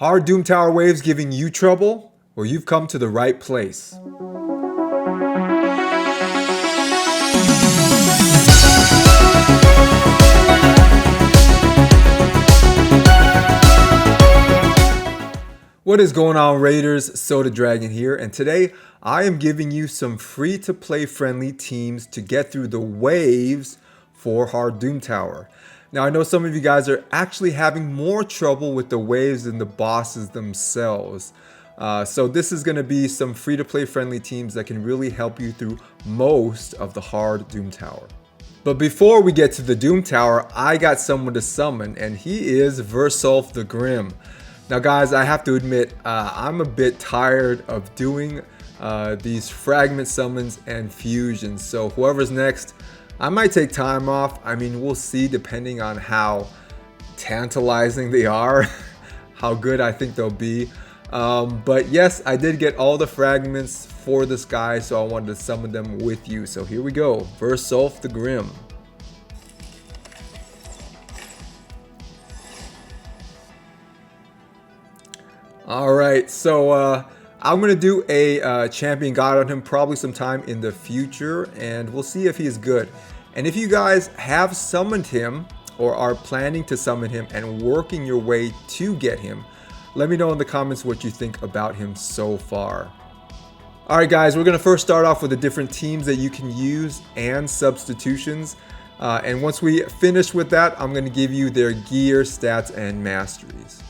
Hard Doom Tower waves giving you trouble? Well, you've come to the right place. What is going on, Raiders? Soda Dragon here, and today I am giving you some free-to-play friendly teams to get through the waves for Hard Doom Tower. Now, I know some of you guys are actually having more trouble with the waves than the bosses themselves. So this is going to be some free-to-play friendly teams that can really help you through most of the Hard Doom Tower. But before we get to the Doom Tower, I got someone to summon, and he is Versulf the Grim. Now guys, I have to admit, I'm a bit tired of doing these fragment summons and fusions. So whoever's next, I might take time off. I mean, we'll see depending on how tantalizing they are, how good I think they'll be. But yes, I did get all the fragments for this guy, so I wanted to summon them with you. So here we go, Versulf the Grim. Alright, so I'm going to do a champion guide on him probably sometime in the future, and we'll see if he is good. And if you guys have summoned him or are planning to summon him and working your way to get him, let me know in the comments what you think about him so far. Alright guys, we're going to first start off with the different teams that you can use and substitutions. And once we finish with that, I'm going to give you their gear, stats, and masteries.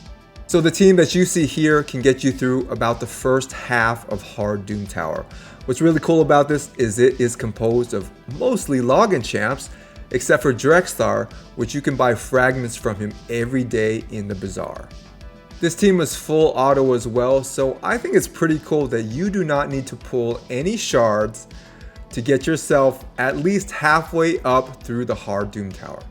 So the team that you see here can get you through about the first half of Hard Doom Tower. What's really cool about this is it is composed of mostly login champs, except for Drexthar, which you can buy fragments from him every day in the bazaar. This team is full auto as well, so I think it's pretty cool that you do not need to pull any shards to get yourself at least halfway up through the Hard Doom Tower.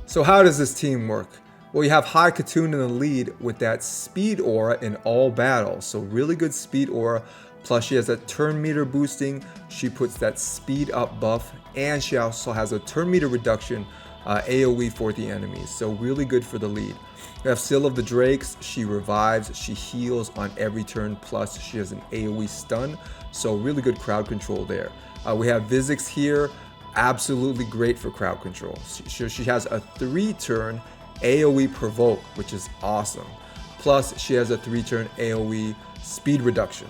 So how does this team work? Well, you have High Katoon in the lead with that speed aura in all battles. So really good speed aura. Plus she has that turn meter boosting. She puts that speed up buff. And she also has a turn meter reduction AoE for the enemies. So really good for the lead. You have Seal of the Drakes. She revives. She heals on every turn. Plus she has an AoE stun. So really good crowd control there. We have Vizix here. Absolutely great for crowd control. She has a 3-turn AoE provoke, which is awesome. Plus she has a 3-turn AoE speed reduction,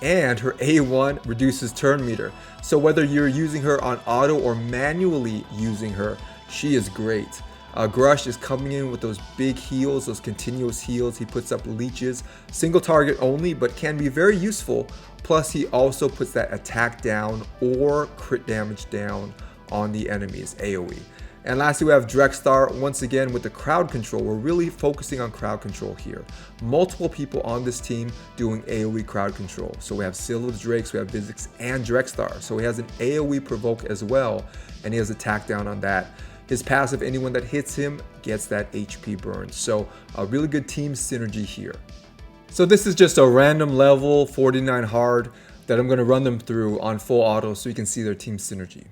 and her A1 reduces turn meter. So whether you're using her on auto or manually using her, she is great. Grush is coming in with those big heals, those continuous heals. He puts up leeches, single target only, but can be very useful. Plus he also puts that attack down or crit damage down on the enemies AoE. And lastly, we have Drexthar. Once again, with the crowd control, we're really focusing on crowd control here. Multiple people on this team doing AoE crowd control. So we have Seal of the Drakes, we have Vizix, and Drexthar. So he has an AoE provoke as well, and he has attack down on that. His passive, anyone that hits him gets that HP burn. So a really good team synergy here. So this is just a random level 49 hard that I'm going to run them through on full auto so you can see their team synergy.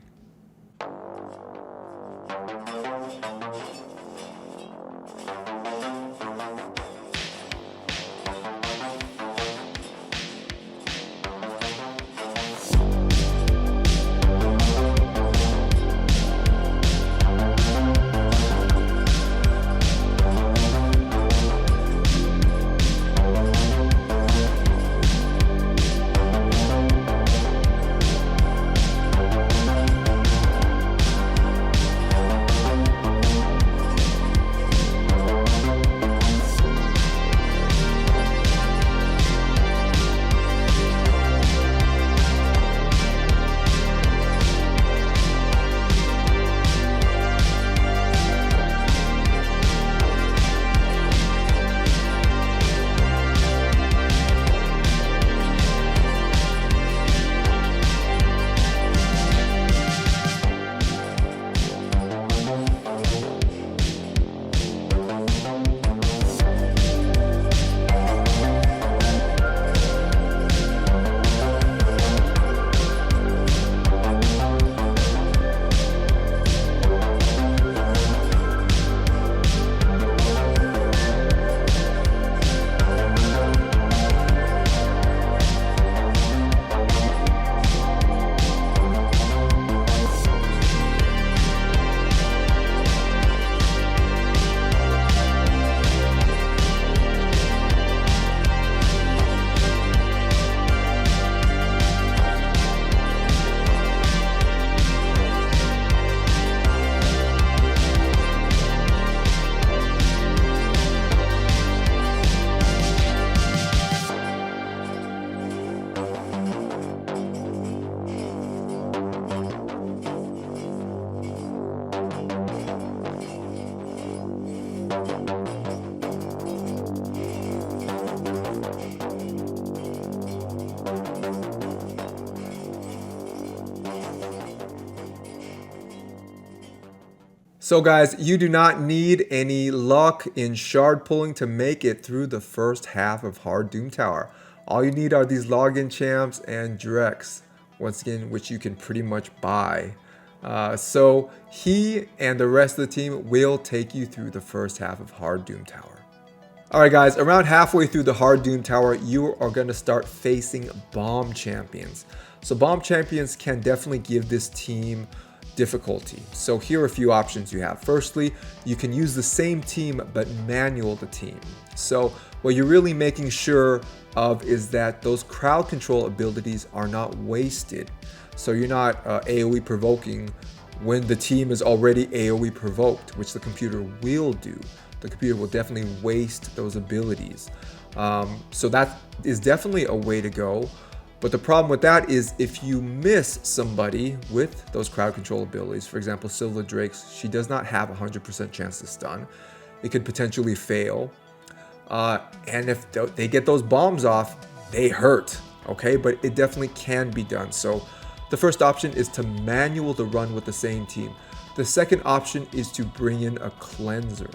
So guys, you do not need any luck in shard pulling to make it through the first half of Hard Doom Tower. All you need are these login champs and Drex, once again, which you can pretty much buy. So he and the rest of the team will take you through the first half of Hard Doom Tower. Alright guys, around halfway through the Hard Doom Tower, you are going to start facing bomb champions. So bomb champions can definitely give this team difficulty. So here are a few options you have. Firstly, you can use the same team but manual the team. So what you're really making sure of is that those crowd control abilities are not wasted. So you're not AoE provoking when the team is already AoE provoked, which the computer will do. The computer will definitely waste those abilities. So that is definitely a way to go. But the problem with that is if you miss somebody with those crowd control abilities, for example, Silver Drakes, she does not have a 100% chance to stun. It could potentially fail. And if they get those bombs off, they hurt, okay? But it definitely can be done. So the first option is to manual the run with the same team. The second option is to bring in a cleanser.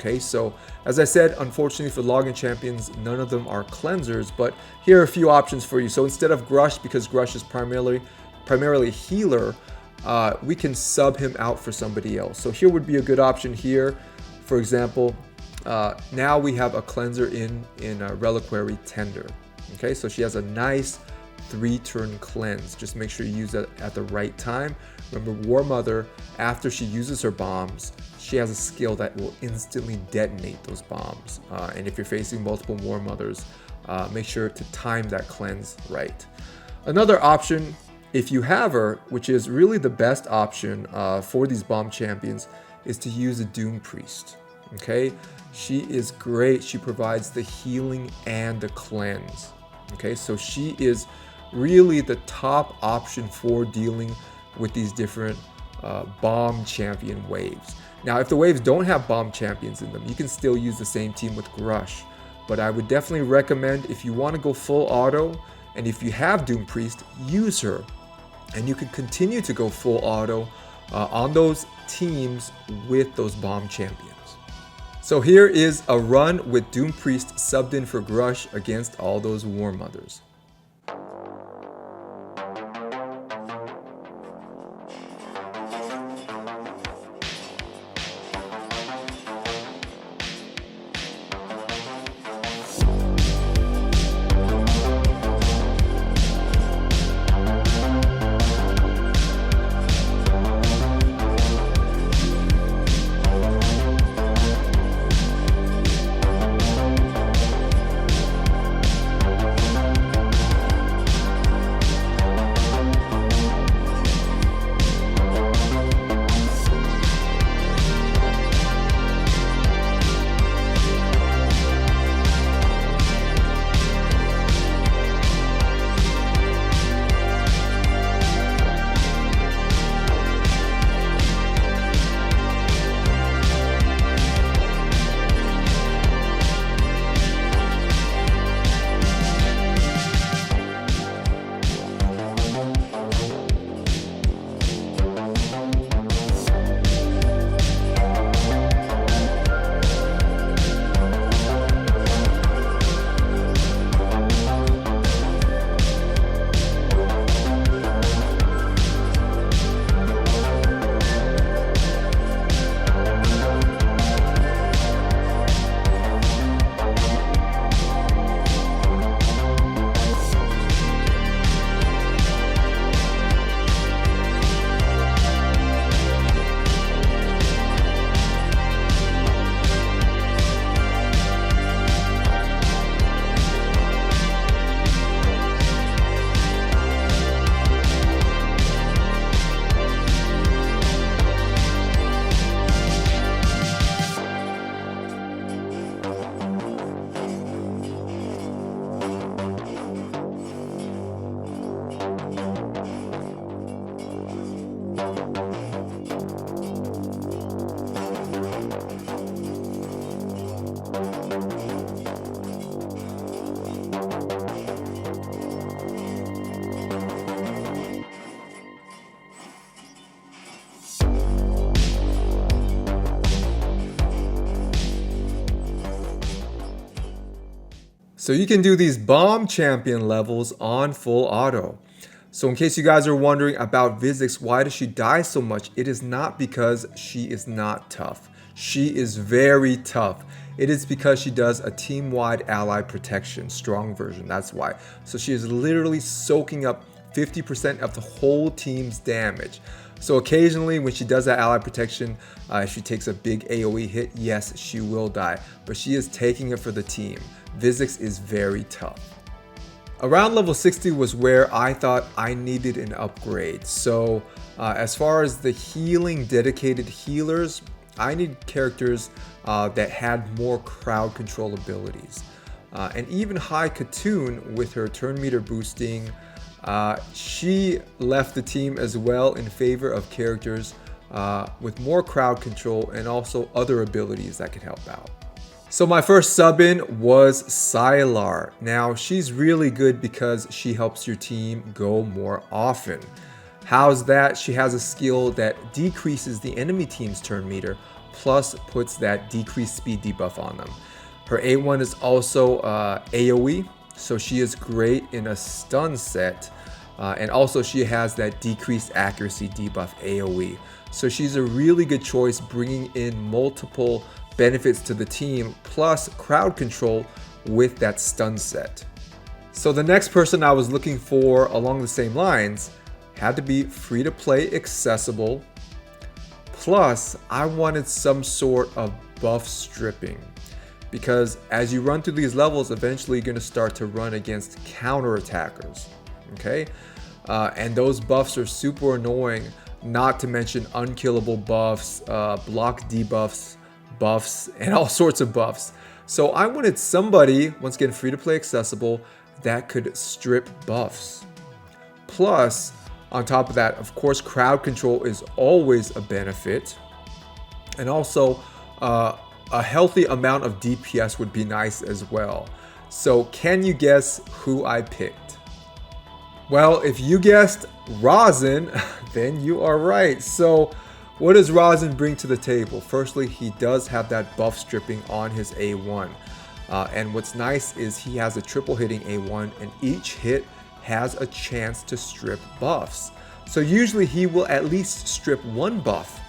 Okay, so as I said, unfortunately for login champions, none of them are cleansers, but here are a few options for you. So instead of Grush, because Grush is primarily healer, we can sub him out for somebody else. So here would be a good option here. For example, now we have a cleanser in Reliquary Tender. Okay, so she has a nice 3-turn cleanse. Just make sure you use that at the right time. Remember, War Mother, after she uses her bombs, she has a skill that will instantly detonate those bombs. And if you're facing multiple War Mothers, make sure to time that cleanse right. Another option, if you have her, which is really the best option for these bomb champions, is to use a Doom Priest. Okay, she is great. She provides the healing and the cleanse. Okay, so she is really the top option for dealing with these different bomb champion waves. Now, if the waves don't have bomb champions in them, you can still use the same team with Grush. But I would definitely recommend, if you want to go full auto, and if you have Doom Priest, use her. And you can continue to go full auto on those teams with those bomb champions. So here is a run with Doom Priest subbed in for Grush against all those War Mothers. So you can do these bomb champion levels on full auto. So in case you guys are wondering about Vizix, why does she die so much? It is not because she is not tough. She is very tough. It is because she does a team-wide ally protection, strong version, that's why. So she is literally soaking up 50% of the whole team's damage. So occasionally when she does that ally protection, if she takes a big AoE hit, yes, she will die. But she is taking it for the team. Vizix is very tough. Around level 60 was where I thought I needed an upgrade. So as far as the healing dedicated healers, I need characters that had more crowd control abilities. And even High Katoon with her turn meter boosting, she left the team as well in favor of characters with more crowd control and also other abilities that could help out. So my first sub in was Sylar. Now she's really good because she helps your team go more often. How's that? She has a skill that decreases the enemy team's turn meter, plus puts that decreased speed debuff on them. Her A1 is also AoE, so she is great in a stun set. And also she has that decreased accuracy debuff AoE. So she's a really good choice, bringing in multiple benefits to the team, plus crowd control with that stun set. So the next person I was looking for along the same lines had to be free to play accessible, plus I wanted some sort of buff stripping, because as you run through these levels, eventually you're going to start to run against counter attackers, okay? And those buffs are super annoying, not to mention unkillable buffs, block debuffs, buffs, and all sorts of buffs. So I wanted somebody, once again free to play accessible, that could strip buffs. Plus, on top of that, of course, crowd control is always a benefit. And also, a healthy amount of DPS would be nice as well. So can you guess who I picked? Well, if you guessed Rosin, then you are right. So what does Rosin bring to the table? Firstly, he does have that buff stripping on his A1. And what's nice is he has a triple hitting A1, and each hit has a chance to strip buffs. So usually he will at least strip one buff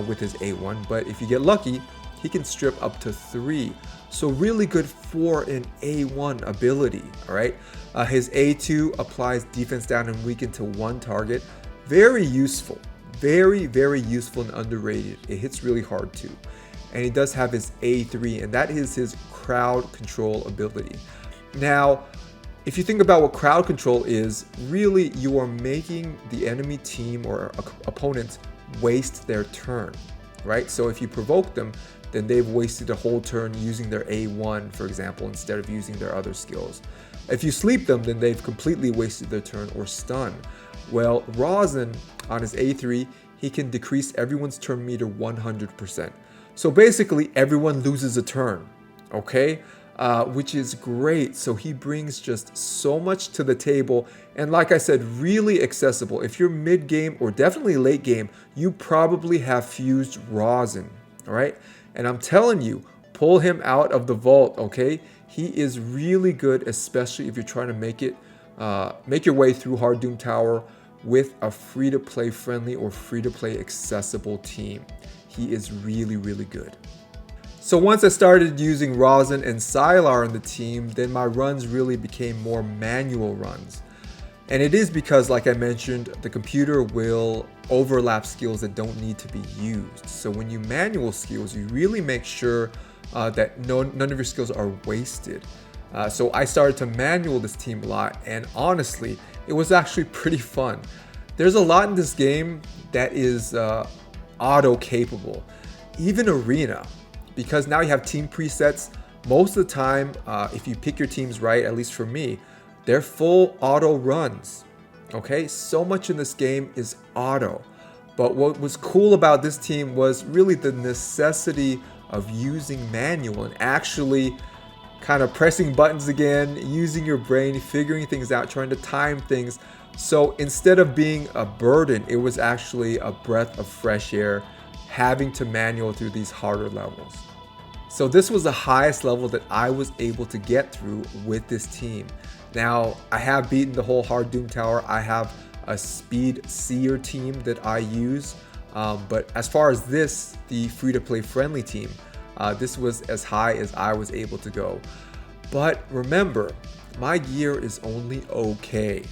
with his A1, but if you get lucky, he can strip up to 3. So really good for an A1 ability, all right? His A2 applies defense down and weaken to 1 target. Very useful. Very, very useful and underrated. It hits really hard too. And he does have his A3, and that is his crowd control ability. Now, if you think about what crowd control is, really you are making the enemy team or opponent waste their turn, right? So if you provoke them, then they've wasted a whole turn using their A1, for example, instead of using their other skills. If you sleep them, then they've completely wasted their turn or stun. Well, Rosin on his A3, he can decrease everyone's turn meter 100%. So basically everyone loses a turn, okay? Which is great. So he brings just so much to the table. And like I said, really accessible. If you're mid game or definitely late game, you probably have fused Rosin, all right? And I'm telling you, pull him out of the vault, okay? He is really good, especially if you're trying to make your way through hard Doom Tower with a free-to-play friendly or free-to-play accessible team. He is really, really good. So once I started using Rosin and Sylar in the team, then my runs really became more manual runs. And it is because, like I mentioned, the computer will overlap skills that don't need to be used. So when you manual skills, you really make sure that none of your skills are wasted. So I started to manual this team a lot, and honestly, it was actually pretty fun. There's a lot in this game that is auto capable, even arena, because now you have team presets. Most of the time, if you pick your teams right, at least for me, they're full auto runs. Okay, so much in this game is auto. But what was cool about this team was really the necessity of using manual and actually kind of pressing buttons again, using your brain, figuring things out, trying to time things. So instead of being a burden, it was actually a breath of fresh air, having to manual through these harder levels. So this was the highest level that I was able to get through with this team. Now, I have beaten the whole hard Doom Tower. I have a speed seer team that I use. But as far as this, the free-to-play friendly team, this was as high as I was able to go. But remember, my gear is only okay.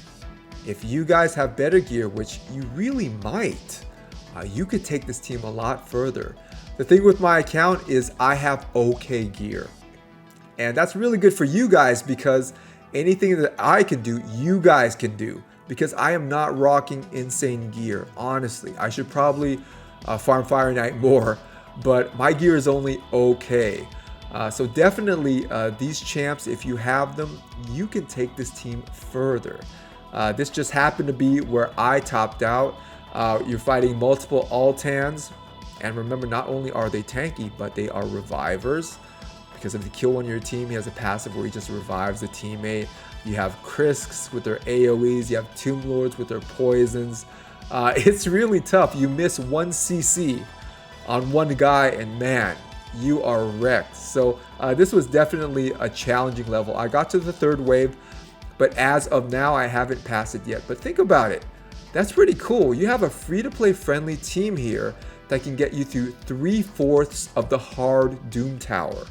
If you guys have better gear, which you really might, you could take this team a lot further. The thing with my account is I have okay gear. And that's really good for you guys because anything that I can do, you guys can do. Because I am not rocking insane gear, honestly. I should probably farm Fire Knight more, but my gear is only okay. So definitely these champs, if you have them, you can take this team further. This just happened to be where I topped out. You're fighting multiple Altans, and remember, not only are they tanky, but they are revivers. Because if you kill one of your team, he has a passive where he just revives a teammate. You have Krisks with their AoEs, you have Tomb Lords with their poisons. It's really tough. You miss 1 CC on one guy and man, you are wrecked. So this was definitely a challenging level. I got to the 3rd wave, but as of now, I haven't passed it yet. But think about it. That's pretty cool. You have a free-to-play friendly team here that can get you through 3/4 of the hard Doom Tower.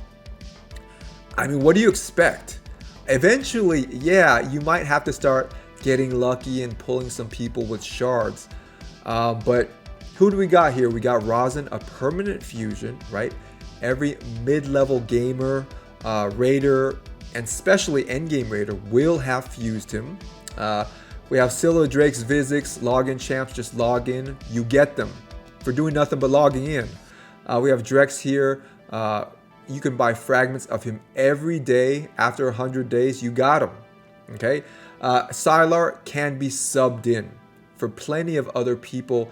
I mean, what do you expect? Eventually, yeah, you might have to start getting lucky and pulling some people with shards. But who do we got here? We got Rosin, a permanent fusion, right? Every mid-level gamer, raider, and especially endgame raider will have fused him. We have Scylla, Drakes, Vizix, login champs, just log in. You get them for doing nothing but logging in. We have Drex here. You can buy fragments of him every day. After 100 days, you got him. Okay? Sylar can be subbed in for plenty of other people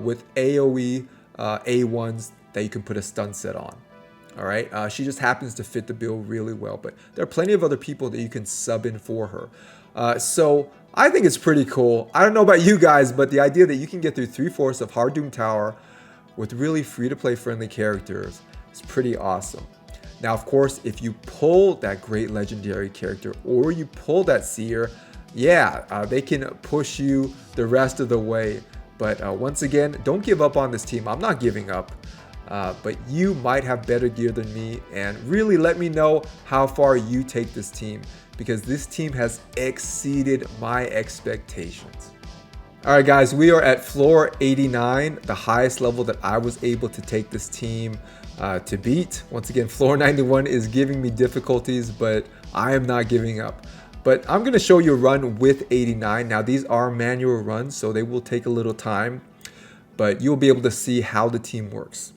with AoE A1s that you can put a stun set on. All right? She just happens to fit the bill really well, but there are plenty of other people that you can sub in for her. So I think it's pretty cool. I don't know about you guys, but the idea that you can get through 3/4 of hard Doom Tower with really free-to-play friendly characters, it's pretty awesome. Now, of course, if you pull that great legendary character or you pull that seer, yeah, they can push you the rest of the way. But once again, don't give up on this team. I'm not giving up. But you might have better gear than me, and really let me know how far you take this team, because this team has exceeded my expectations. Alright guys, we are at floor 89, the highest level that I was able to take this team to beat. Once again, floor 91 is giving me difficulties, but I am not giving up. But I'm going to show you a run with 89. Now these are manual runs, so they will take a little time, but you'll be able to see how the team works.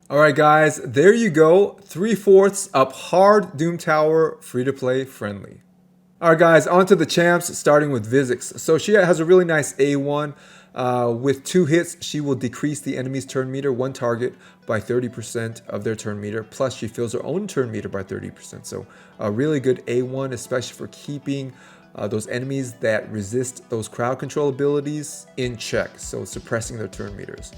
All right, guys, there you go. 3/4 up hard Doom Tower, free to play, friendly. All right, guys, on to the champs, starting with Vizix. So she has a really nice A1. With 2 hits, she will decrease the enemy's turn meter, one target, by 30% of their turn meter. Plus, she fills her own turn meter by 30%. So a really good A1, especially for keeping those enemies that resist those crowd control abilities in check. So suppressing their turn meters.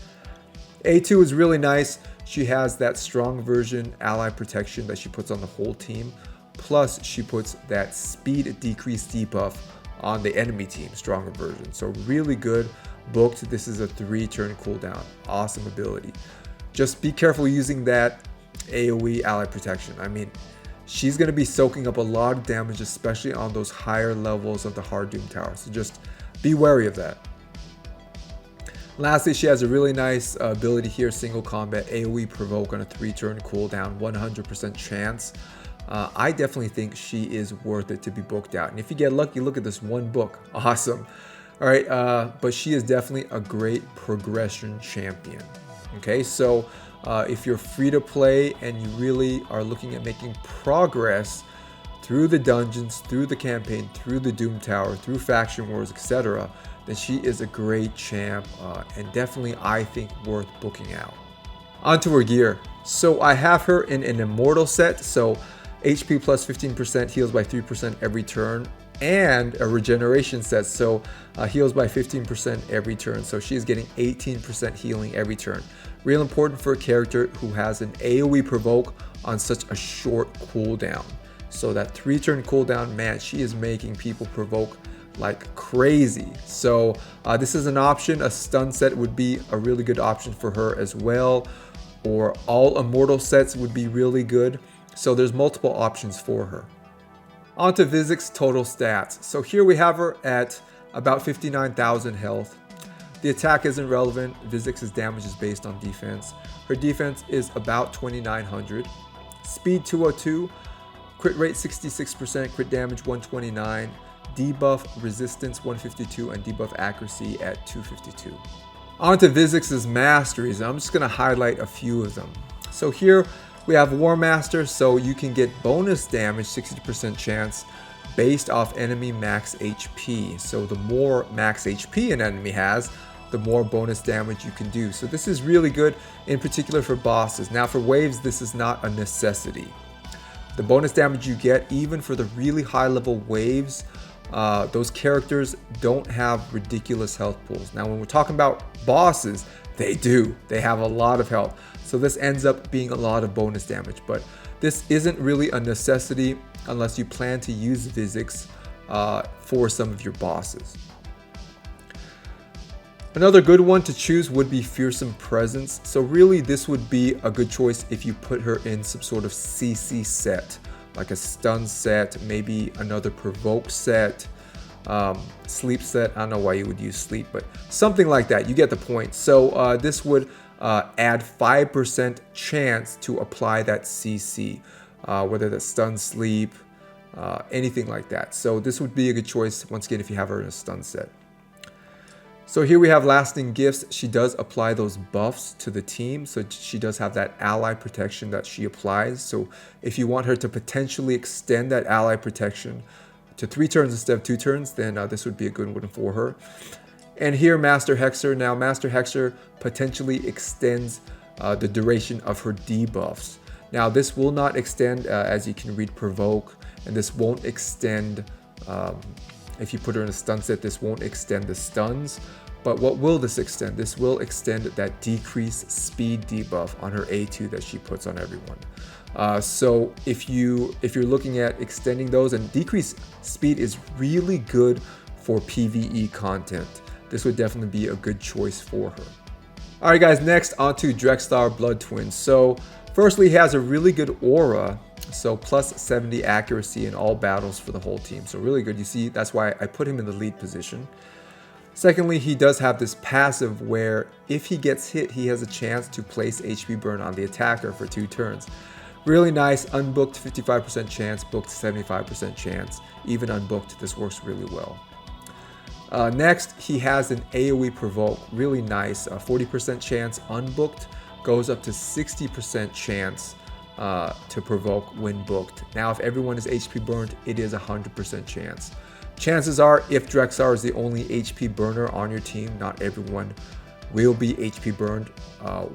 A2 is really nice. She has that strong version ally protection that she puts on the whole team. Plus, she puts that speed decrease debuff on the enemy team, stronger version. So really good booked. This is a 3-turn cooldown. Awesome ability. Just be careful using that AoE ally protection. I mean, she's going to be soaking up a lot of damage, especially on those higher levels of the hard Doom Tower. So just be wary of that. Lastly, she has a really nice ability here, single combat AoE provoke on a 3-turn cooldown, 100% chance. I definitely think she is worth it to be booked out. And if you get lucky, look at this one book. Awesome. All right, but she is definitely a great progression champion. Okay, so if you're free to play and you really are looking at making progress through the dungeons, through the campaign, through the Doom Tower, through faction wars, etc., then she is a great champ and definitely, I think, worth booking out. Onto her gear. So I have her in an immortal set, so HP plus 15%, heals by 3% every turn, and a regeneration set, so heals by 15% every turn. So she's getting 18% healing every turn. Real important for a character who has an AoE provoke on such a short cooldown. So that 3-turn cooldown, man, she is making people provoke like crazy. So this is an option. A stun set would be a really good option for her as well, or all immortal sets would be really good. So there's multiple options for her. On to Vizix's total stats. So here we have her at about 59,000 health. The attack isn't relevant. Vizix's damage is based on defense. Her defense is about 2,900. Speed 202, crit rate 66%, crit damage 129. debuff resistance 152 and debuff accuracy at 252. On to Vizix's masteries. I'm just going to highlight a few of them. So here we have War Master, so you can get bonus damage, 60% chance, based off enemy max HP. So the more max HP an enemy has, the more bonus damage you can do. So this is really good, in particular for bosses. Now for waves, this is not a necessity. The bonus damage you get, even for the really high level waves, those characters don't have ridiculous health pools. Now when we're talking about bosses, they do. They have a lot of health. So this ends up being a lot of bonus damage. But this isn't really a necessity unless you plan to use Vizix for some of your bosses. Another good one to choose would be Fearsome Presence. So really this would be a good choice if you put her in some sort of CC set, like a stun set, maybe another provoke set, sleep set. I don't know why you would use sleep, but something like that. You get the point. So this would add 5% chance to apply that CC, whether that's stun, sleep, anything like that. So this would be a good choice once again if you have her in a stun set. So here we have Lasting Gifts. She does apply those buffs to the team. So she does have that ally protection that she applies. So if you want her to potentially extend that ally protection to 3 turns instead of 2 turns, then this would be a good one for her. And here Master Hexer. Now Master Hexer potentially extends the duration of her debuffs. Now this will not extend, as you can read, Provoke, and this won't extend if you put her in a stun set, this won't extend the stuns. But what will this extend? This will extend that decreased speed debuff on her A2 that she puts on everyone. So if you're looking at extending those, and decreased speed is really good for PvE content. This would definitely be a good choice for her. All right, guys, next onto Drexstar Blood Twins. So firstly, he has a really good aura. So plus 70 accuracy in all battles for the whole team. So really good. You see, that's why I put him in the lead position. Secondly, he does have this passive where if he gets hit, he has a chance to place HP burn on the attacker for 2 turns. Really nice. Unbooked 55% chance, booked 75% chance. Even unbooked, this works really well. Next, he has an AoE Provoke. Really nice. 40% chance unbooked, goes up to 60% chance to provoke when booked. Now if everyone is HP burned, it is 100% chance. Chances are, if Drexstar is the only HP burner on your team, not everyone will be HP burned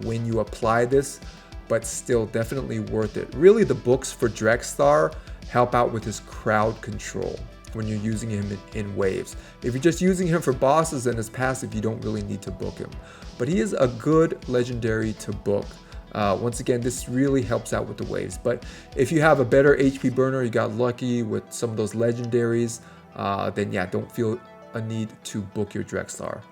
when you apply this, but still definitely worth it. Really, the books for Drexstar help out with his crowd control when you're using him in waves. If you're just using him for bosses and his passive, you don't really need to book him. But he is a good legendary to book. Once again, this really helps out with the waves. But if you have a better HP burner, you got lucky with some of those legendaries, then yeah, don't feel a need to book your Drexstar.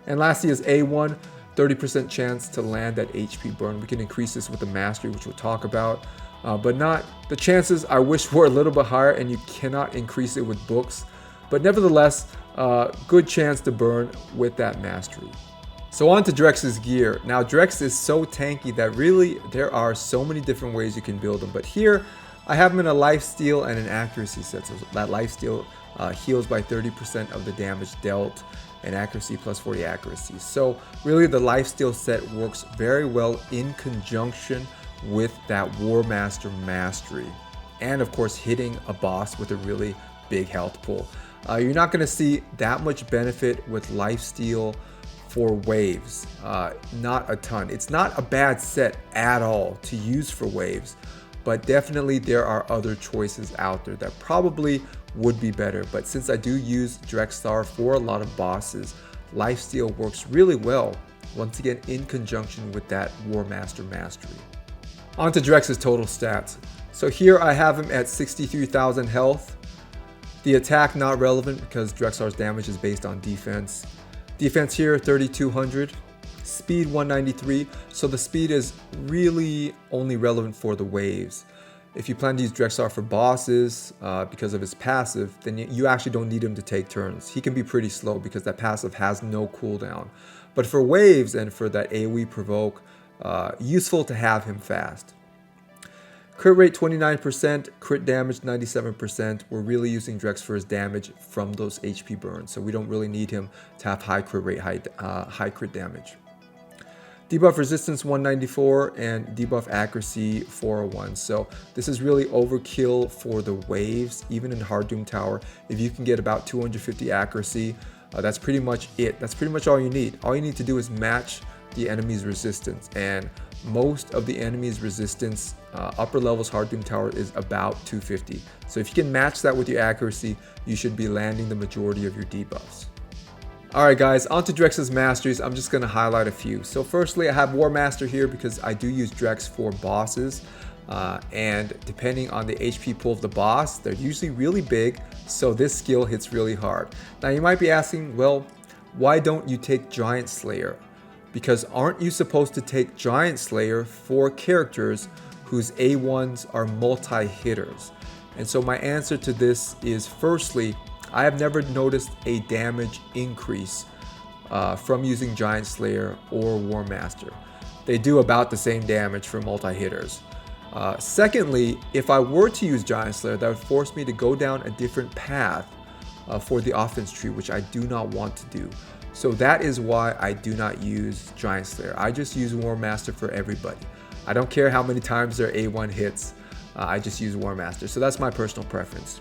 And lastly is A1, 30% chance to land that HP burn. We can increase this with the mastery, which we'll talk about, but not the chances I wish were a little bit higher, and you cannot increase it with books. But nevertheless, good chance to burn with that mastery. So on to Drex's gear. Now Drex is so tanky that really there are so many different ways you can build him. But here I have him in a lifesteal and an accuracy set. So that lifesteal heals by 30% of the damage dealt, and accuracy plus 40 accuracy. So really the lifesteal set works very well in conjunction with that War Master mastery. And of course hitting a boss with a really big health pool. You're not going to see that much benefit with lifesteal for waves, not a ton. It's not a bad set at all to use for waves, but definitely there are other choices out there that probably would be better. But since I do use Drexstar for a lot of bosses, lifesteal works really well, once again in conjunction with that War Master mastery. On to Drex's total stats. So here I have him at 63,000 health. The attack not relevant because Drexstar's damage is based on defense. Defense here 3,200, speed 193, so the speed is really only relevant for the waves. If you plan to use Drexstar for bosses because of his passive, then you actually don't need him to take turns. He can be pretty slow because that passive has no cooldown. But for waves and for that AoE provoke, useful to have him fast. Crit rate 29%, crit damage 97%. We're really using Drex for his damage from those HP burns, so we don't really need him to have high crit rate, high crit damage. Debuff resistance 194 and debuff accuracy 401. So this is really overkill for the waves, even in hard Doom Tower. If you can get about 250 accuracy, that's pretty much it. That's pretty much all you need. All you need to do is match the enemy's resistance, and most of the enemy's resistance, upper levels hard Doom Tower, is about 250. So if you can match that with your accuracy, you should be landing the majority of your debuffs. Alright guys, on to Drex's masteries. I'm just going to highlight a few. So firstly, I have War Master here because I do use Drex for bosses. And depending on the HP pool of the boss, they're usually really big, so this skill hits really hard. Now you might be asking, well, why don't you take Giant Slayer? Because aren't you supposed to take Giant Slayer for characters whose A1s are multi-hitters? And so my answer to this is, firstly, I have never noticed a damage increase from using Giant Slayer or War Master. They do about the same damage for multi-hitters. Secondly, if I were to use Giant Slayer, that would force me to go down a different path for the offense tree, which I do not want to do. So that is why I do not use Giant Slayer. I just use War Master for everybody. I don't care how many times their A1 hits, I just use War Master. So that's my personal preference.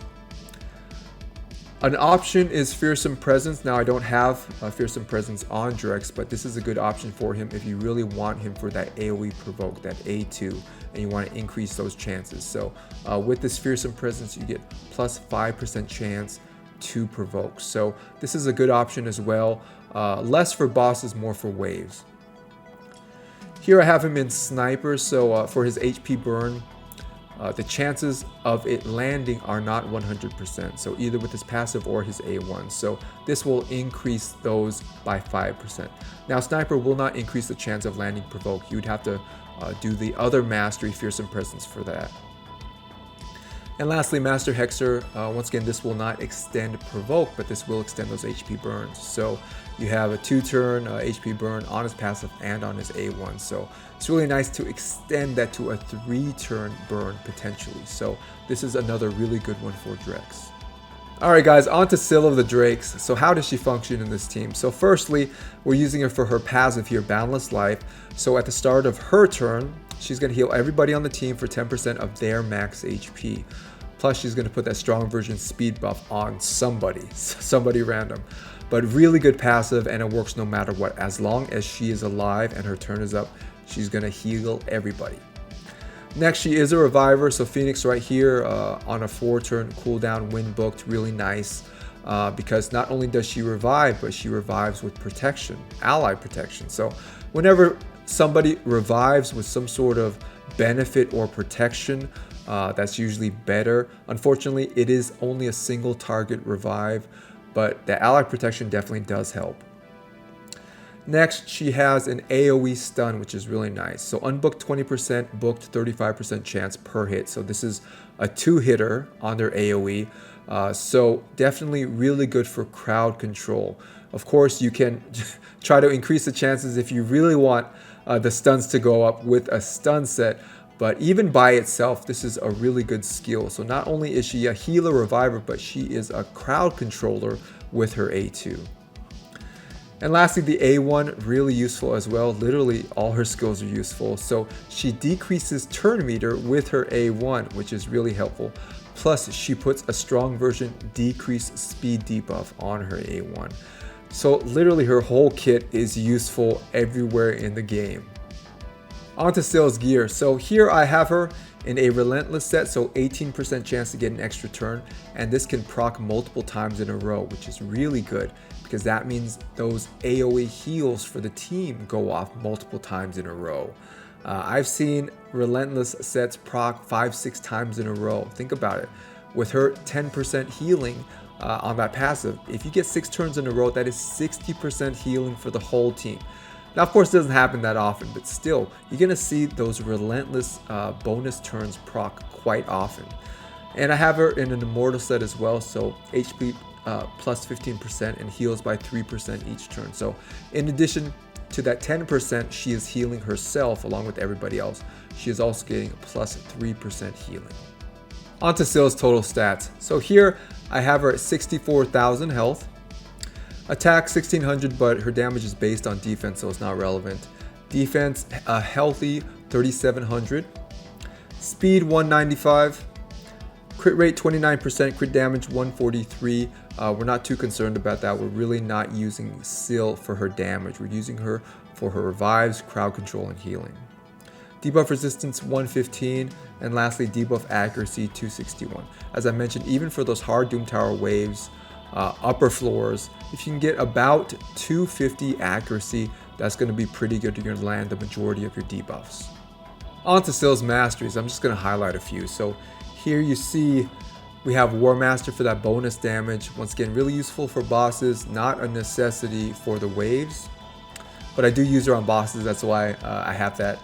An option is Fearsome Presence. Now I don't have Fearsome Presence on Drex, but this is a good option for him if you really want him for that AoE provoke, that A2, and you want to increase those chances. So with this Fearsome Presence, you get plus 5% chance to provoke. So this is a good option as well. Less for bosses, more for waves. Here I have him in Sniper, so for his HP burn, the chances of it landing are not 100%, so either with his passive or his A1. So this will increase those by 5%. Now Sniper will not increase the chance of landing provoke. You'd have to do the other mastery, Fearsome Presence, for that. And lastly, Master Hexer. Once again, this will not extend provoke, but this will extend those HP burns. So you have a 2-turn HP burn on his passive and on his A1. So it's really nice to extend that to a 3-turn burn potentially. So this is another really good one for Drex. Alright guys, on to Scylla of the Drakes. So how does she function in this team? So firstly, we're using her for her passive here, Boundless Life. So at the start of her turn, she's going to heal everybody on the team for 10% of their max HP. Plus she's going to put that strong version speed buff on somebody random. But really good passive, and it works no matter what. As long as she is alive and her turn is up, she's going to heal everybody. Next, she is a reviver, so Phoenix right here on a 4-turn cooldown, win booked, really nice. Because not only does she revive, but she revives with protection, ally protection. So whenever somebody revives with some sort of benefit or protection, that's usually better. Unfortunately, it is only a single target revive, but the ally protection definitely does help. Next, she has an AoE stun, which is really nice. So unbooked 20%, booked 35% chance per hit. So this is a 2-hitter on their AoE. So definitely really good for crowd control. Of course, you can try to increase the chances if you really want the stuns to go up with a stun set. But even by itself, this is a really good skill. So not only is she a healer reviver, but she is a crowd controller with her A2. And lastly, the A1, really useful as well. Literally all her skills are useful. So she decreases turn meter with her A1, which is really helpful. Plus she puts a strong version decrease speed debuff on her A1. So literally her whole kit is useful everywhere in the game. On to Scylla's gear. So here I have her in a relentless set, so 18% chance to get an extra turn, and this can proc multiple times in a row, which is really good because that means those AoE heals for the team go off multiple times in a row. I've seen relentless sets proc 5-6 times in a row. Think about it. With her 10% healing on that passive, if you get 6 turns in a row, that is 60% healing for the whole team. Now, of course, it doesn't happen that often, but still, you're going to see those relentless bonus turns proc quite often. And I have her in an Immortal set as well, so HP plus 15% and heals by 3% each turn. So in addition to that 10%, she is healing herself along with everybody else. She is also getting plus 3% healing. Onto Syl's total stats. So here I have her at 64,000 health. Attack 1600, but her damage is based on defense, so it's not relevant. Defense, a healthy 3700. Speed 195. Crit rate 29%, crit damage 143. We're not too concerned about that. We're really not using Syl for her damage. We're using her for her revives, crowd control, and healing. Debuff resistance 115, and lastly debuff accuracy 261. As I mentioned, even for those hard Doom Tower waves, upper floors, if you can get about 250 accuracy, that's going to be pretty good. You're going to land the majority of your debuffs. On to Syl's masteries. I'm just going to highlight a few. So here you see we have War Master for that bonus damage. Once again, really useful for bosses, not a necessity for the waves, but I do use her on bosses. That's why I have that.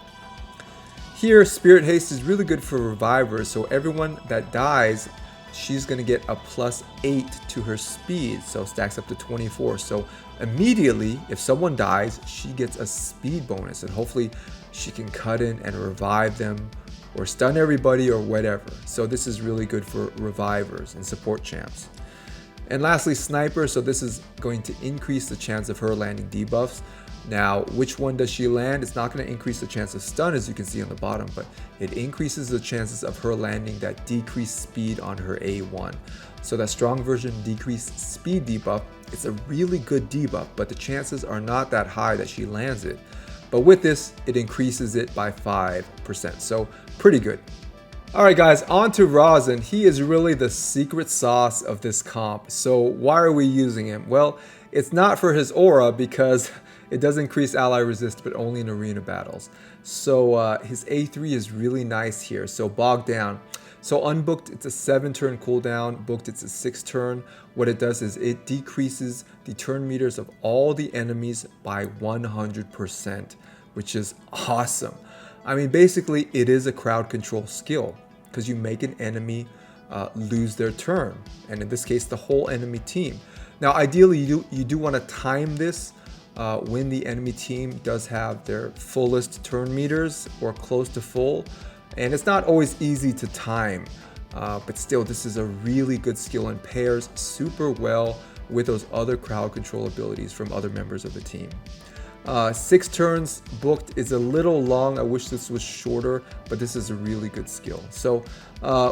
Here, Spirit Haste is really good for revivers, so everyone that dies, she's going to get a plus 8 to her speed, so stacks up to 24. So immediately, if someone dies, she gets a speed bonus, and hopefully she can cut in and revive them or stun everybody or whatever. So this is really good for revivers and support champs. And lastly, Sniper, so this is going to increase the chance of her landing debuffs. Now, which one does she land? It's not going to increase the chance of stun, as you can see on the bottom, but it increases the chances of her landing that decreased speed on her A1. So that strong version decreased speed debuff, it's a really good debuff, but the chances are not that high that she lands it. But with this, it increases it by 5%, so pretty good. Alright guys, on to Rosin. He is really the secret sauce of this comp. So why are we using him? Well, it's not for his aura because it does increase ally resist, but only in arena battles. So his A3 is really nice here. So bogged down. So unbooked, it's a 7-turn cooldown. Booked, it's a 6-turn. What it does is it decreases the turn meters of all the enemies by 100%, which is awesome. I mean, basically, it is a crowd control skill because you make an enemy lose their turn, and in this case, the whole enemy team. Now, ideally, you do want to time this when the enemy team does have their fullest turn meters or close to full, and it's not always easy to time, but still, this is a really good skill and pairs super well with those other crowd control abilities from other members of the team. 6 turns booked is a little long. I wish this was shorter, but this is a really good skill. So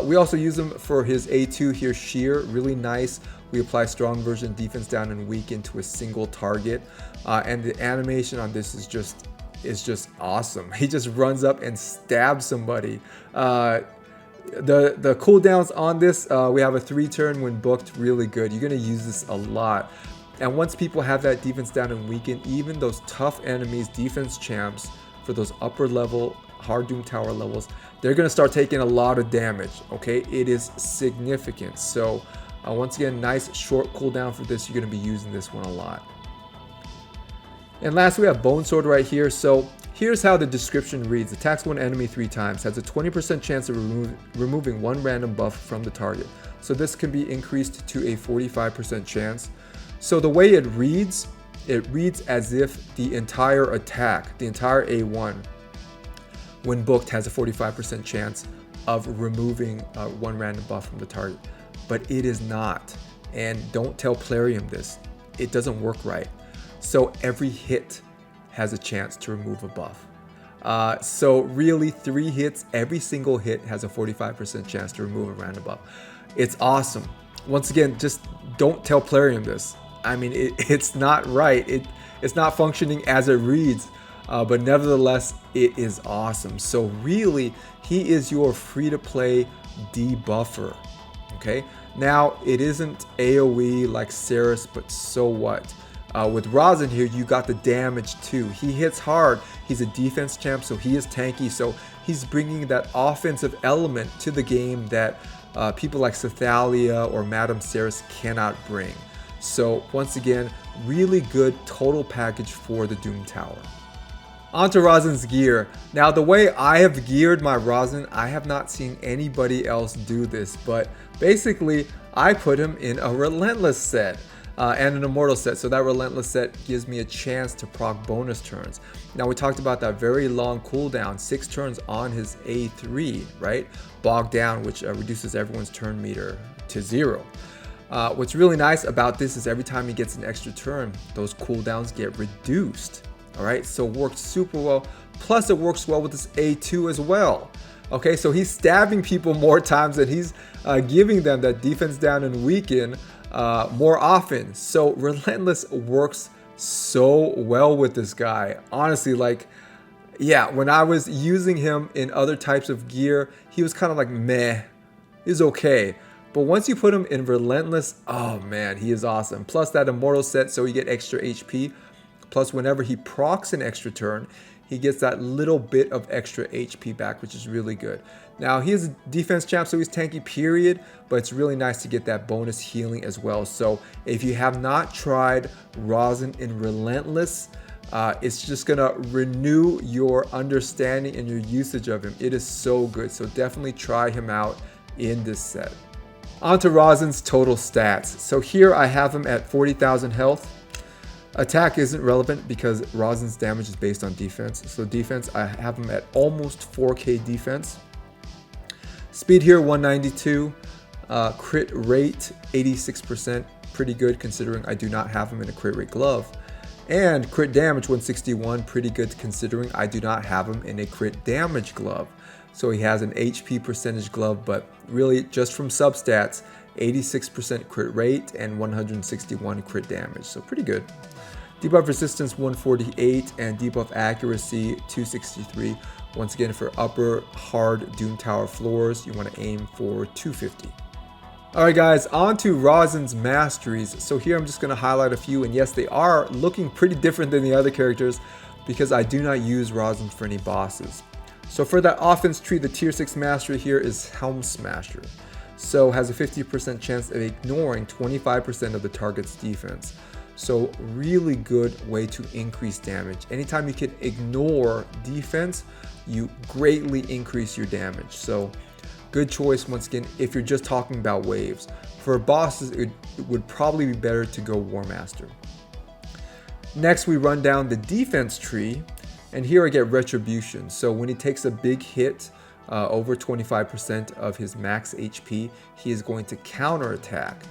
we also use him for his A2 here, Sheer, really nice. We apply strong version, defense down and weaken to a single target, and the animation on this is just awesome. He just runs up and stabs somebody. The cooldowns on this, we have a 3-turn when booked, really good. You're gonna use this a lot. And once people have that defense down and weaken, even those tough enemies, defense champs, for those upper level, hard Doom Tower levels, they're going to start taking a lot of damage, okay? It is significant. So once again, nice short cooldown for this. You're going to be using this one a lot. And last, we have Bone Sword right here. So here's how the description reads. Attacks one enemy 3 times. Has a 20% chance of removing 1 random buff from the target. So this can be increased to a 45% chance. So the way it reads as if the entire attack, the entire A1, when booked, has a 45% chance of removing 1 random buff from the target. But it is not. And don't tell Plarium this. It doesn't work right. So every hit has a chance to remove a buff. So really 3 hits, every single hit has a 45% chance to remove a random buff. It's awesome. Once again, just don't tell Plarium this. I mean, it's not right. It's not functioning as it reads, but nevertheless, it is awesome. So really, he is your free-to-play debuffer, okay? Now, it isn't AoE like Ceres, but so what? With Rosin here, you got the damage too. He hits hard. He's a defense champ, so he is tanky. So he's bringing that offensive element to the game that people like Cythalia or Madame Ceres cannot bring. So once again, really good total package for the Doom Tower. Onto Rosin's gear. Now the way I have geared my Rosin, I have not seen anybody else do this, but basically I put him in a Relentless set. and an immortal set. So that relentless set gives me a chance to proc bonus turns. Now we talked about that very long cooldown, 6 turns on his A3, right? Bog down, which reduces everyone's turn meter to 0. What's really nice about this is every time he gets an extra turn, those cooldowns get reduced. All right, so it works super well. Plus it works well with this A2 as well. Okay, so he's stabbing people more times than he's giving them that defense down and weaken more often. So relentless works so well with this guy. Honestly, like, yeah, when I was using him in other types of gear, he was kind of like meh. He's okay. But once you put him in relentless, oh man, he is awesome. Plus that immortal set, so you get extra HP. Plus whenever he procs an extra turn, he gets that little bit of extra HP back, which is really good. Now he is a defense champ, so he's tanky period, but it's really nice to get that bonus healing as well. So if you have not tried Rosin in relentless, it's just gonna renew your understanding and your usage of him. It is so good, so definitely try him out in this set. On to Rosin's total stats. So here I have him at 40,000 health. Attack isn't relevant because Rosin's damage is based on defense. So defense, I have him at almost 4k defense. Speed here 192. Crit rate 86%. Pretty good considering I do not have him in a crit rate glove. And crit damage 161. Pretty good considering I do not have him in a crit damage glove. So he has an HP percentage glove, but really just from substats, 86% crit rate and 161 crit damage. So pretty good. Debuff resistance 148 and debuff accuracy 263. Once again, for upper hard Doom Tower floors, you want to aim for 250. Alright guys, on to Rosin's masteries. So here I'm just going to highlight a few, and yes, they are looking pretty different than the other characters because I do not use Rosin for any bosses. So for that offense tree, the tier 6 mastery here is Helm Smasher. So has a 50% chance of ignoring 25% of the target's defense. So really good way to increase damage. Anytime you can ignore defense, you greatly increase your damage. So good choice once again if you're just talking about waves. For bosses, it would probably be better to go War Master. Next we run down the defense tree. And here I get Retribution. So when he takes a big hit, over 25% of his max HP, he is going to counterattack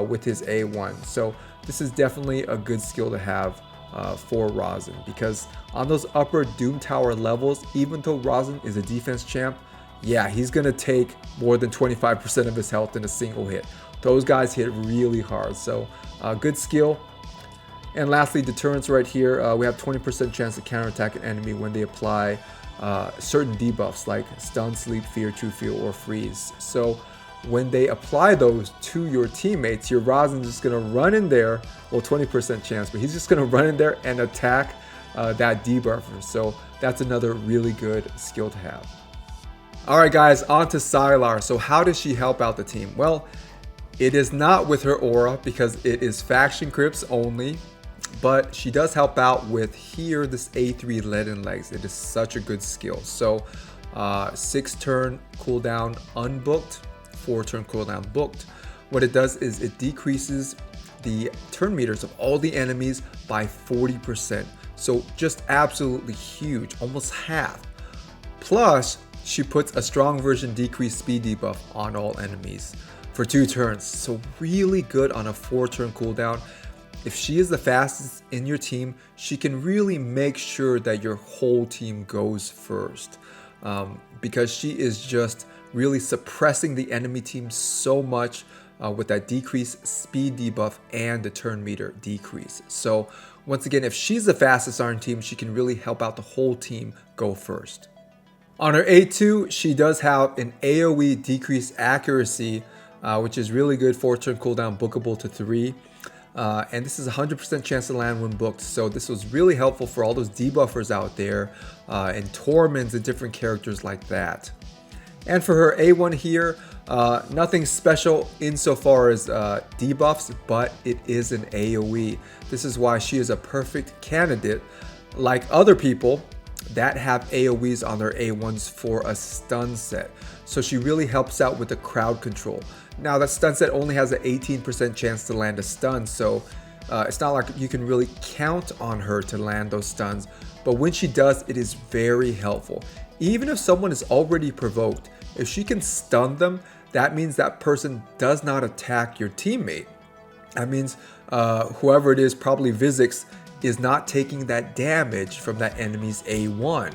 with his A1. So this is definitely a good skill to have for Rosin, because on those upper Doom Tower levels, even though Rosin is a defense champ, yeah, he's going to take more than 25% of his health in a single hit. Those guys hit really hard. So good skill. And lastly, deterrence right here, we have 20% chance to counterattack an enemy when they apply certain debuffs like stun, sleep, fear, true fear, or freeze. So when they apply those to your teammates, your Rosin's just going to run in there, well 20% chance, but he's just going to run in there and attack that debuffer. So that's another really good skill to have. Alright guys, on to Sylar. So how does she help out the team? Well, it is not with her aura because it is faction crypts only. But she does help out with here, this A3 Leaden Legs. It is such a good skill. So 6 turn cooldown unbooked, 4 turn cooldown booked. What it does is it decreases the turn meters of all the enemies by 40%. So just absolutely huge, almost half. Plus, she puts a strong version decreased speed debuff on all enemies for 2 turns. So really good on a 4 turn cooldown. If she is the fastest in your team, she can really make sure that your whole team goes first, because she is just really suppressing the enemy team so much with that decreased speed debuff and the turn meter decrease. So once again, if she's the fastest on her team, she can really help out the whole team go first. On her A2, she does have an AoE decreased accuracy, which is really good. 4 turn cooldown, bookable to 3. And this is 100% chance to land when booked. So this was really helpful for all those debuffers out there and Torments and different characters like that. And for her A1 here, nothing special insofar as debuffs, but it is an AoE. This is why she is a perfect candidate, like other people, that have AoEs on their A1s for a stun set. So she really helps out with the crowd control. Now that stun set only has an 18% chance to land a stun, so it's not like you can really count on her to land those stuns, but when she does, it is very helpful. Even if someone is already provoked, if she can stun them, that means that person does not attack your teammate. That means whoever it is, probably Vizix, is not taking that damage from that enemy's A1.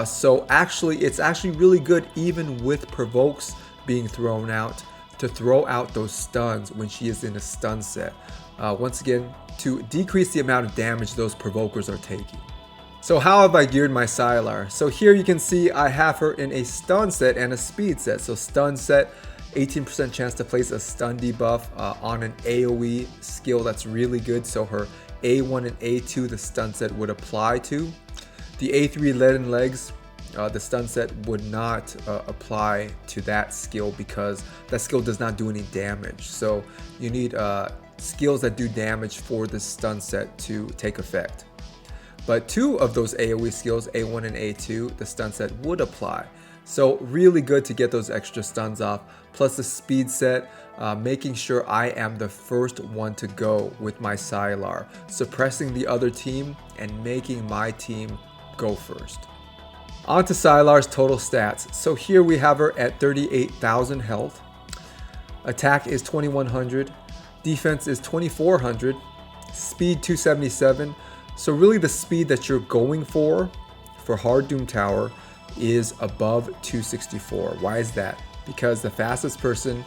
So actually, it's actually really good even with provokes being thrown out to throw out those stuns when she is in a stun set. Once again, to decrease the amount of damage those provokers are taking. So how have I geared my Sylar? So here you can see I have her in a stun set and a speed set. So stun set, 18% chance to place a stun debuff on an AoE skill that's really good. So her A1 and A2 the stun set would apply to. The A3 leaden legs, the stun set would not apply to that skill because that skill does not do any damage. So you need skills that do damage for the stun set to take effect. But two of those AoE skills, A1 and A2, the stun set would apply. So really good to get those extra stuns off. Plus the speed set, making sure I am the first one to go with my Sylar, suppressing the other team and making my team go first. On to Sylar's total stats. So here we have her at 38,000 health. Attack is 2100. Defense is 2400. Speed 277. So really the speed that you're going for hard Doom Tower is above 264. Why is that? Because the fastest person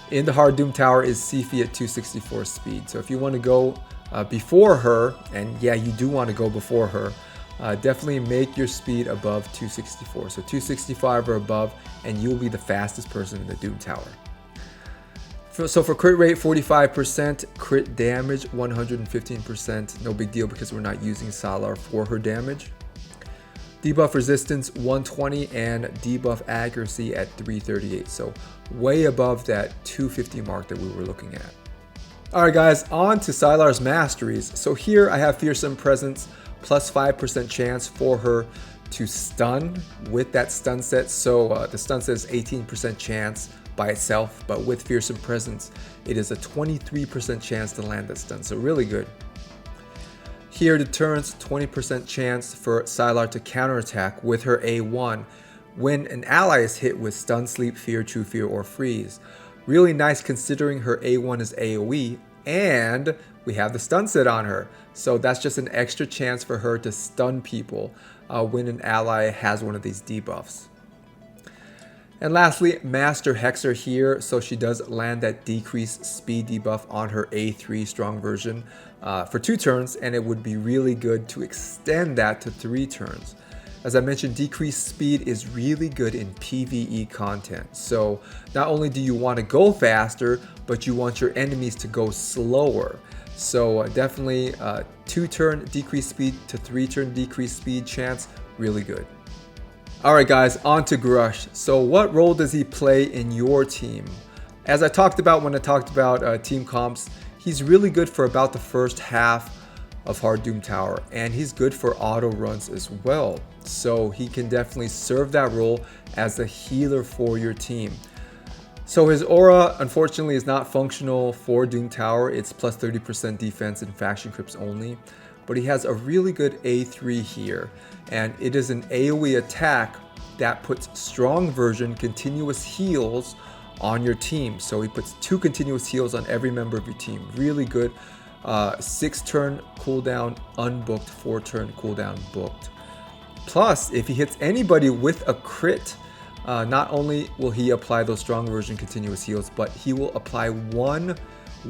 in the hard Doom Tower is Sifi at 264 speed. So if you want to go before her, and yeah, you do want to go before her, definitely make your speed above 264. So 265 or above, and you'll be the fastest person in the Doom Tower. So for crit rate, 45%, crit damage, 115%. No big deal because we're not using Sylar for her damage. Debuff resistance, 120, and debuff accuracy at 338. So way above that 250 mark that we were looking at. All right, guys, on to Sylar's masteries. So here I have Fearsome Presence, plus 5% chance for her to stun with that stun set. So the stun set is 18% chance by itself, but with Fearsome Presence, it is a 23% chance to land that stun. So really good. Here deterrence, 20% chance for Sylar to counterattack with her A1 when an ally is hit with stun, sleep, fear, true fear, or freeze. Really nice considering her A1 is AoE and we have the stun set on her. So that's just an extra chance for her to stun people when an ally has one of these debuffs. And lastly, Master Hexer here, so she does land that decreased speed debuff on her A3 strong version for 2 turns, and it would be really good to extend that to 3 turns. As I mentioned, decreased speed is really good in PvE content. So not only do you want to go faster, but you want your enemies to go slower. So definitely 2-turn decreased speed to 3-turn decreased speed chance, really good. Alright guys, on to Grush. So what role does he play in your team? As I talked about when I talked about team comps, he's really good for about the first half of hard Doom Tower, and he's good for auto runs as well. So he can definitely serve that role as a healer for your team. So his aura unfortunately is not functional for Doom Tower. It's plus 30% defense and faction crypts only. But he has a really good A3 here, and it is an AoE attack that puts strong version continuous heals on your team. So he puts 2 continuous heals on every member of your team. Really good. 6-turn cooldown unbooked, 4-turn cooldown booked. Plus, if he hits anybody with a crit, not only will he apply those strong version continuous heals, but he will apply 1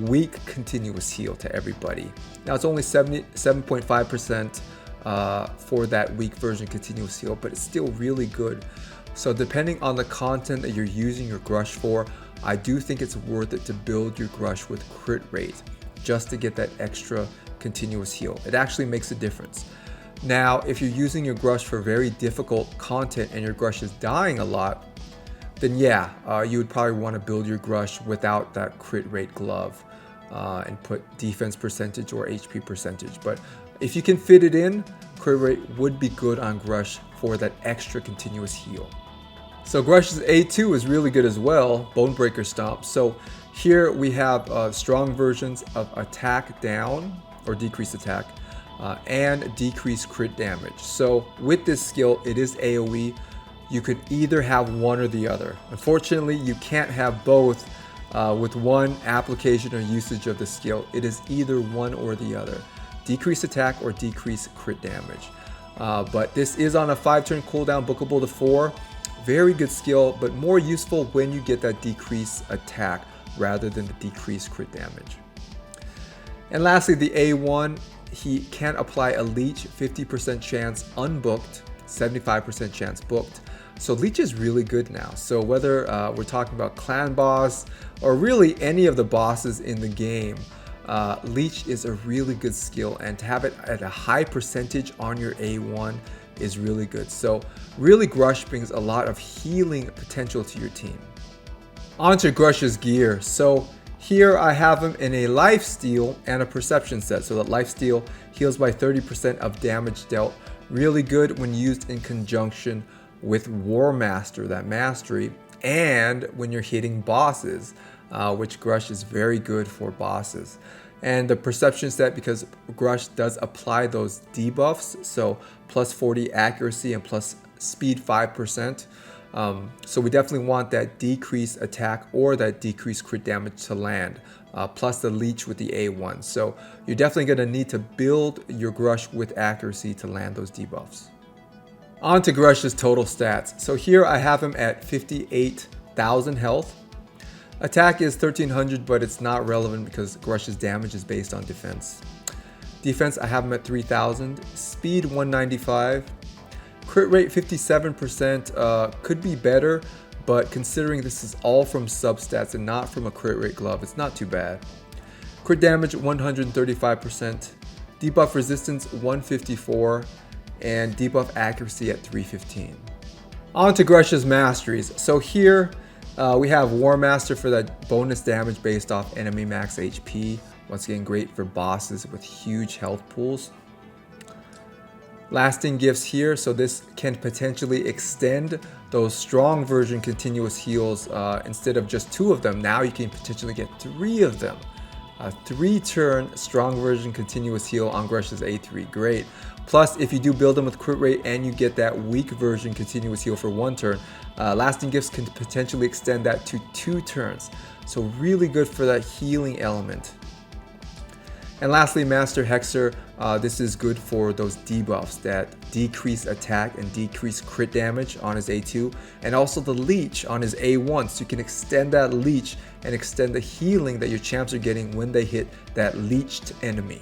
weak continuous heal to everybody. Now it's only 7.5% for that weak version continuous heal, but it's still really good. So depending on the content that you're using your Grush for, I do think it's worth it to build your Grush with crit rate just to get that extra continuous heal. It actually makes a difference. Now if you're using your Grush for very difficult content and your Grush is dying a lot, then yeah, you would probably want to build your Grush without that crit rate glove. and put defense percentage or HP percentage. But if you can fit it in, crit rate would be good on Grush for that extra continuous heal. So Grush's A2 is really good as well, Bonebreaker Stomp. So here we have strong versions of attack down or decreased attack and decreased crit damage. So with this skill, it is AoE. You could either have one or the other. Unfortunately, you can't have both with one application or usage of the skill. It is either one or the other. Decreased attack or decreased crit damage. But this is on a 5-turn cooldown, bookable to 4. Very good skill, but more useful when you get that decreased attack rather than the decreased crit damage. And lastly, the A1, he can apply a leech, 50% chance unbooked, 75% chance booked. So leech is really good now. So whether we're talking about clan boss or really any of the bosses in the game, leech is a really good skill, and to have it at a high percentage on your A1 is really good. So really Grush brings a lot of healing potential to your team. On to Grush's gear. So here I have him in a lifesteal and a perception set. So that lifesteal heals by 30% of damage dealt. Really good when used in conjunction with War Master, that mastery, and when you're hitting bosses, which Grush is very good for bosses. And the perception set, because Grush does apply those debuffs, so plus 40 accuracy and plus speed 5%. So we definitely want that decreased attack or that decreased crit damage to land, plus the leech with the A1. So you're definitely going to need to build your Grush with accuracy to land those debuffs. On to Grush's total stats. So here I have him at 58,000 health. Attack is 1300, but it's not relevant because Grush's damage is based on defense. Defense, I have him at 3000. Speed 195. Crit rate 57%, could be better, but considering this is all from substats and not from a crit rate glove, it's not too bad. Crit damage 135%. Debuff resistance 154. And debuff accuracy at 315. On to Grush's masteries. So here we have War Master for that bonus damage based off enemy max HP. Once again, great for bosses with huge health pools. Lasting gifts here, so this can potentially extend those strong version continuous heals. Instead of just 2 of them, now you can potentially get 3 of them. A 3-turn strong version continuous heal on Grush's A3, great. Plus, if you do build them with crit rate and you get that weak version continuous heal for 1 turn, lasting gifts can potentially extend that to 2 turns. So really good for that healing element. And lastly, Master Hexer, this is good for those debuffs that decrease attack and decrease crit damage on his A2, and also the leech on his A1, so you can extend that leech and extend the healing that your champs are getting when they hit that leeched enemy.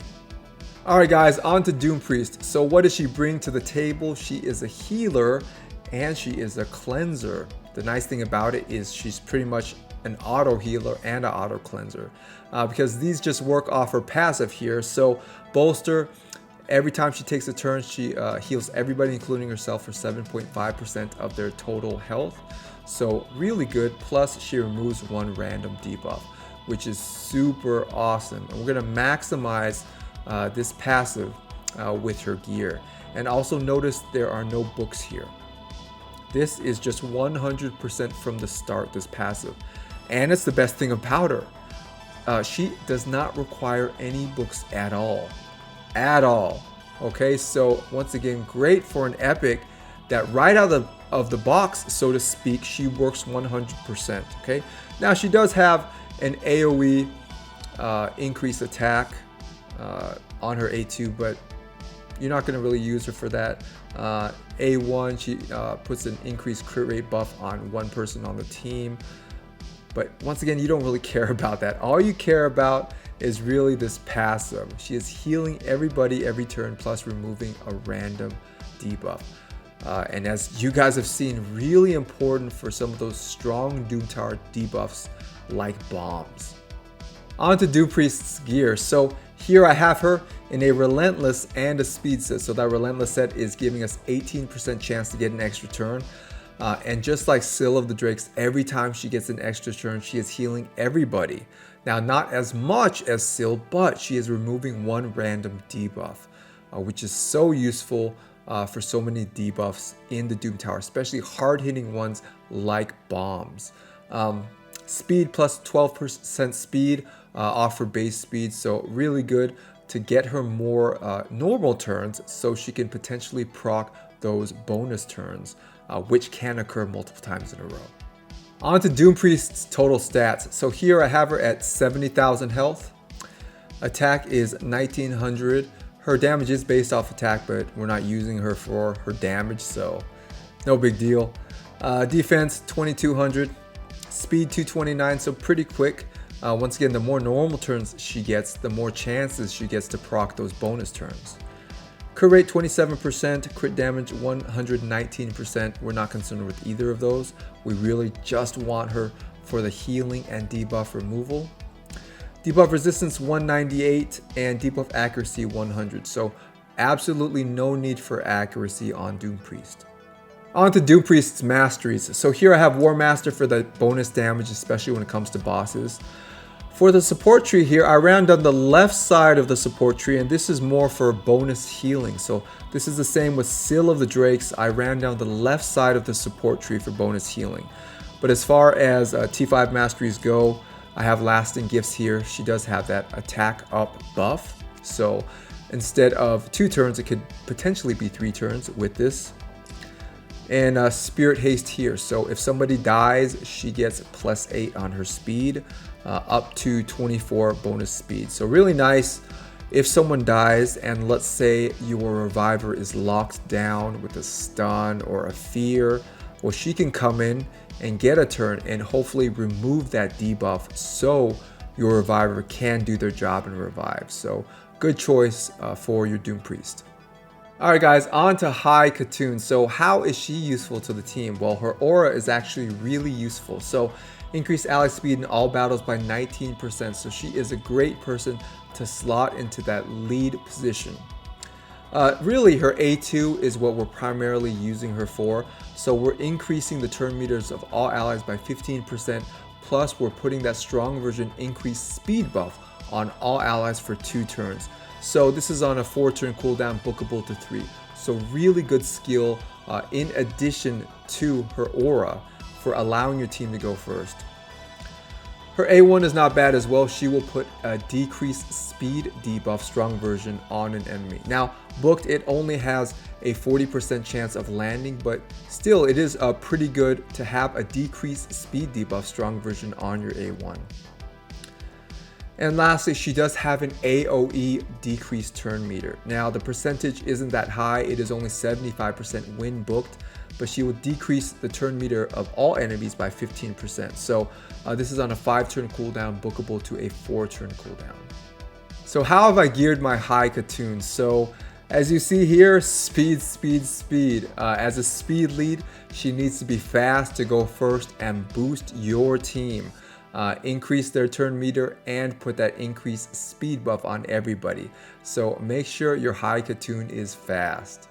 Alright guys, on to Doom Priest. So what does she bring to the table? She is a healer and she is a cleanser. The nice thing about it is she's pretty much an auto healer and an auto cleanser, because these just work off her passive here. So Bolster, every time she takes a turn, she heals everybody including herself for 7.5% of their total health. So really good, plus she removes 1 random debuff, which is super awesome. And we're going to maximize this passive with her gear. And also notice there are no books here. This is just 100% from the start, this passive. And it's the best thing about her. She does not require any books at all. At all. Okay, so once again, great for an epic that right out of the box, so to speak, she works 100%. Okay, now she does have an AoE increased attack on her A2, but you're not going to really use her for that. A1, she puts an increased crit rate buff on 1 person on the team. But once again, you don't really care about that. All you care about is really this passive. She is healing everybody every turn, plus removing a random debuff. And as you guys have seen, really important for some of those strong Doom Tower debuffs like bombs. On to Doom Priest's gear. So here I have her in a Relentless and a Speed set. So that Relentless set is giving us 18% chance to get an extra turn. And just like Syl of the Drakes, every time she gets an extra turn, she is healing everybody. Now, not as much as Syl, but she is removing one random debuff, which is so useful for so many debuffs in the Doom Tower, especially hard-hitting ones like bombs. Speed plus 12% speed off her base speed, so really good to get her more normal turns so she can potentially proc those bonus turns, which can occur multiple times in a row. On to Doom Priest's total stats. So here I have her at 70,000 health. Attack is 1900. Her damage is based off attack, but we're not using her for her damage, so no big deal. Defense 2200. Speed 229, so pretty quick. Once again, the more normal turns she gets, the more chances she gets to proc those bonus turns. Crit rate 27%, crit damage 119%. We're not concerned with either of those. We really just want her for the healing and debuff removal. Debuff resistance 198 and debuff accuracy 100. So absolutely no need for accuracy on Doom Priest. On to Doom Priest's masteries. So here I have War Master for the bonus damage, especially when it comes to bosses. For the support tree here, I ran down the left side of the support tree, and this is more for bonus healing. So this is the same with Syl of the Drakes. I ran down the left side of the support tree for bonus healing. But as far as T5 masteries go, I have Lasting Gifts here. She does have that attack up buff. So instead of 2 turns, it could potentially be 3 turns with this. And Spirit Haste here. So if somebody dies, she gets +8 on her speed. Up to 24 bonus speed. So really nice if someone dies and let's say your reviver is locked down with a stun or a fear, well, she can come in and get a turn and hopefully remove that debuff so your reviver can do their job and revive. So good choice for your Doom Priest. Alright guys, on to High Khatoon. So how is she useful to the team? Well, her aura is actually really useful. So increase ally speed in all battles by 19%. So she is a great person to slot into that lead position. Really, her A2 is what we're primarily using her for. So we're increasing the turn meters of all allies by 15%. Plus, we're putting that strong version increased speed buff on all allies for 2 turns. So this is on a 4-turn cooldown, bookable to 3. So really good skill in addition to her aura for allowing your team to go first. Her A1 is not bad as well. She will put a decreased speed debuff strong version on an enemy. Now, booked, it only has a 40% chance of landing, but still it is pretty good to have a decreased speed debuff strong version on your A1. And lastly, she does have an AoE decreased turn meter. Now, the percentage isn't that high. It is only 75% when booked, but she will decrease the turn meter of all enemies by 15%. So this is on a 5-turn cooldown, bookable to a 4-turn cooldown. So how have I geared my High Khatoon? So as you see here, speed, speed, speed. As a speed lead, she needs to be fast to go first and boost your team. Increase their turn meter and put that increased speed buff on everybody. So make sure your High Khatoon is fast.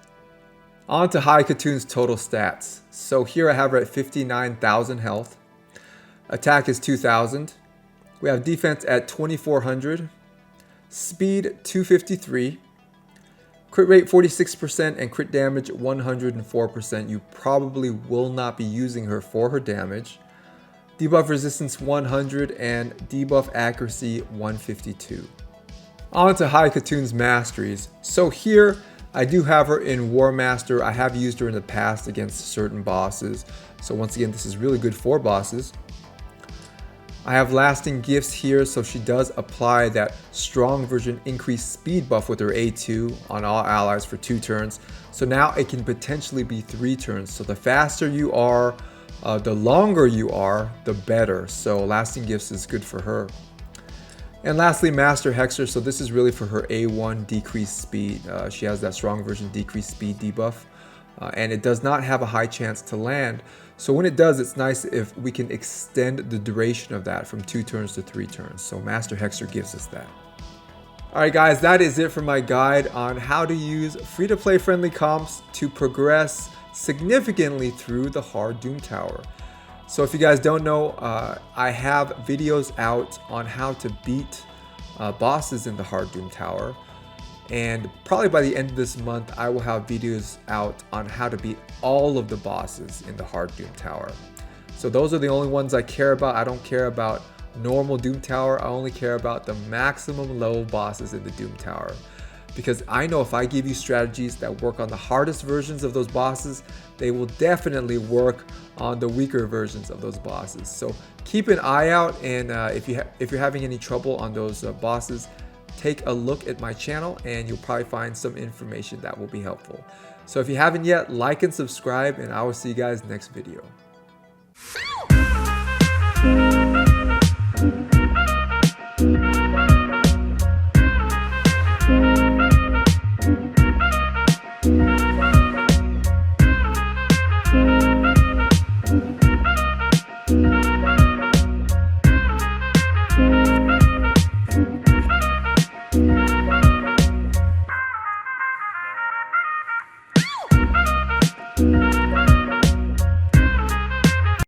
On to High Khatoon's total stats. So here I have her at 59,000 health. Attack is 2,000. We have defense at 2,400. Speed 253. Crit rate 46% and crit damage 104%. You probably will not be using her for her damage. Debuff resistance 100 and debuff accuracy 152. On to High Khatoon's masteries. So here I do have her in War Master. I have used her in the past against certain bosses. So once again, this is really good for bosses. I have Lasting Gifts here, so she does apply that strong version increased speed buff with her A2 on all allies for 2 turns. So now it can potentially be 3 turns. So the faster you are, the longer you are, the better. So Lasting Gifts is good for her. And lastly, Master Hexer. So this is really for her A1 decreased speed. She has that strong version decreased speed debuff. And it does not have a high chance to land. So when it does, it's nice if we can extend the duration of that from 2 turns to 3 turns. So Master Hexer gives us that. Alright guys, that is it for my guide on how to use free-to-play friendly comps to progress significantly through the hard Doom Tower. So if you guys don't know, I have videos out on how to beat bosses in the hard Doom Tower. And probably by the end of this month, I will have videos out on how to beat all of the bosses in the hard Doom Tower. So those are the only ones I care about. I don't care about normal Doom Tower. I only care about the maximum level bosses in the Doom Tower. Because I know if I give you strategies that work on the hardest versions of those bosses, they will definitely work on the weaker versions of those bosses. So keep an eye out, and if you're having any trouble on those bosses, take a look at my channel and you'll probably find some information that will be helpful. So if you haven't yet, like and subscribe, and I will see you guys next video.